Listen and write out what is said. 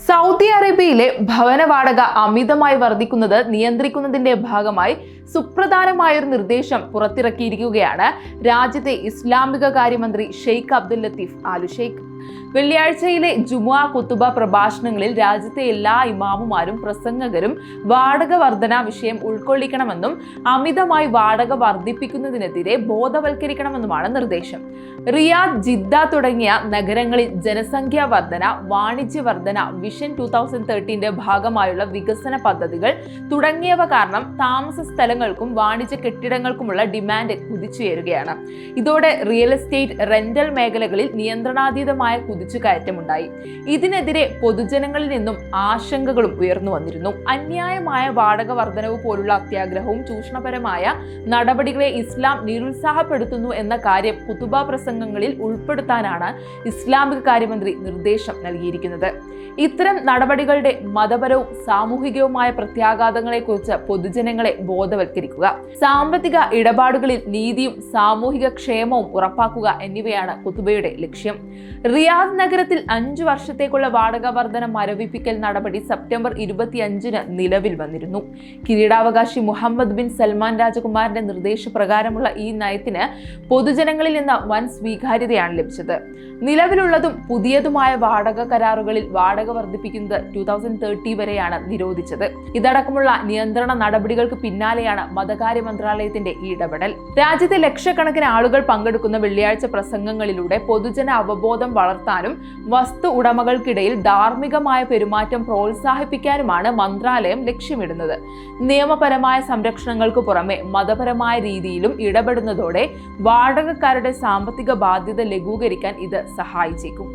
Saudi അറേബ്യയിലെ ഭവന വാടക അമിതമായി വർദ്ധിക്കുന്നത് നിയന്ത്രിക്കുന്നതിന്റെ ഭാഗമായി സുപ്രധാനമായൊരു നിർദ്ദേശം പുറത്തിറക്കിയിരിക്കുകയാണ് രാജ്യത്തെ ഇസ്ലാമിക കാര്യമന്ത്രി ഷെയ്ഖ് അബ്ദുൽ ലത്തീഫ് ആലു ഷെയ്ഖ്. വെള്ളിയാഴ്ചയിലെ ജുമുഅ ഖുതുബ പ്രഭാഷണങ്ങളിൽ രാജ്യത്തെ എല്ലാ ഇമാമുമാരും പ്രസംഗകരും വാടക വർധന വിഷയം ഉൾക്കൊള്ളിക്കണമെന്നും അമിതമായി വാടക വർദ്ധിപ്പിക്കുന്നതിനെതിരെ ബോധവൽക്കരിക്കണമെന്നുമാണ് നിർദ്ദേശം. റിയാദ്, ജിദ്ദ തുടങ്ങിയ നഗരങ്ങളിൽ ജനസംഖ്യാ വർധന, വാണിജ്യ വർധന, വിഷൻ 2030ന്റെ ഭാഗമായുള്ള വികസന പദ്ധതികൾ തുടങ്ങിയവ കാരണം താമസ സ്ഥലങ്ങൾക്കും വാണിജ്യ കെട്ടിടങ്ങൾക്കുമുള്ള ഡിമാൻഡ് കുതിച്ചുയരുകയാണ്. ഇതോടെ റിയൽ എസ്റ്റേറ്റ്, റെന്റൽ മേഖലകളിൽ നിയന്ത്രണാതീതമായ കുതിച്ചുകയറ്റമുണ്ടായി. ഇതിനെതിരെ പൊതുജനങ്ങളിൽ നിന്നും ആശങ്കകളും ഉയർന്നു വന്നിരുന്നു. അന്യായമായ വാടക വർധനവ് പോലുള്ള അത്യാഗ്രഹവും ചൂഷണപരമായ നടപടികളെ ഇസ്ലാം നിരുത്സാഹപ്പെടുത്തുന്നു എന്ന കാര്യം ഖുതുബ പ്രസംഗങ്ങളിൽ ഉൾപ്പെടുത്താനാണ് ഇസ്ലാമിക കാര്യമന്ത്രി നിർദ്ദേശം നൽകിയിരിക്കുന്നത്. ഇത്തരം നടപടികളുടെ മതപരവും സാമൂഹികവുമായ പ്രത്യാഘാതങ്ങളെക്കുറിച്ച് പൊതുജനങ്ങളെ ബോധവൽക്കരിക്കുക, സാമ്പത്തിക ഇടപാടുകളിൽ നീതിയും സാമൂഹിക ക്ഷേമവും ഉറപ്പാക്കുക എന്നിവയാണ് ഖുതുബയുടെ ലക്ഷ്യം. റിയാദ് നഗരത്തിൽ 5 വർഷത്തേക്കുള്ള വാടക വർധന മരവിപ്പിക്കൽ നടപടി സെപ്റ്റംബർ 25-ന് നിലവിൽ വന്നിരുന്നു. കിരീടാവകാശി മുഹമ്മദ് ബിൻ സൽമാൻ രാജകുമാരന്റെ നിർദ്ദേശപ്രകാരമുള്ള ഈ നയത്തിന് പൊതുജനങ്ങളിൽ നിന്ന് വൻ സ്വീകാര്യതയാണ് ലഭിച്ചത്. നിലവിലുള്ളതും പുതിയതുമായ വാടക കരാറുകളിൽ വാടക വർദ്ധിപ്പിക്കുന്നത് 2030 വരെയാണ് നിരോധിച്ചത്. ഇതടക്കമുള്ള നിയന്ത്രണ നടപടികൾക്ക് പിന്നാലെയാണ് മതകാര്യ മന്ത്രാലയത്തിന്റെ ഈ ഇടപെടൽ. രാജ്യത്തെ ലക്ഷക്കണക്കിന് ആളുകൾ പങ്കെടുക്കുന്ന വെള്ളിയാഴ്ച പ്രസംഗങ്ങളിലൂടെ പൊതുജന അവബോധം വളർത്താനും വസ്തു ഉടമകൾക്കിടയിൽ ധാർമ്മികമായ പെരുമാറ്റം പ്രോത്സാഹിപ്പിക്കാനുമാണ് മന്ത്രാലയം ലക്ഷ്യമിടുന്നത്. നിയമപരമായ സംരക്ഷണങ്ങൾക്ക് പുറമെ മതപരമായ രീതിയിലും ഇടപെടുന്നതോടെ വാടകക്കാരുടെ സാമ്പത്തിക ബാധ്യത ലഘൂകരിക്കാൻ ഇത് സഹായിച്ചേക്കും.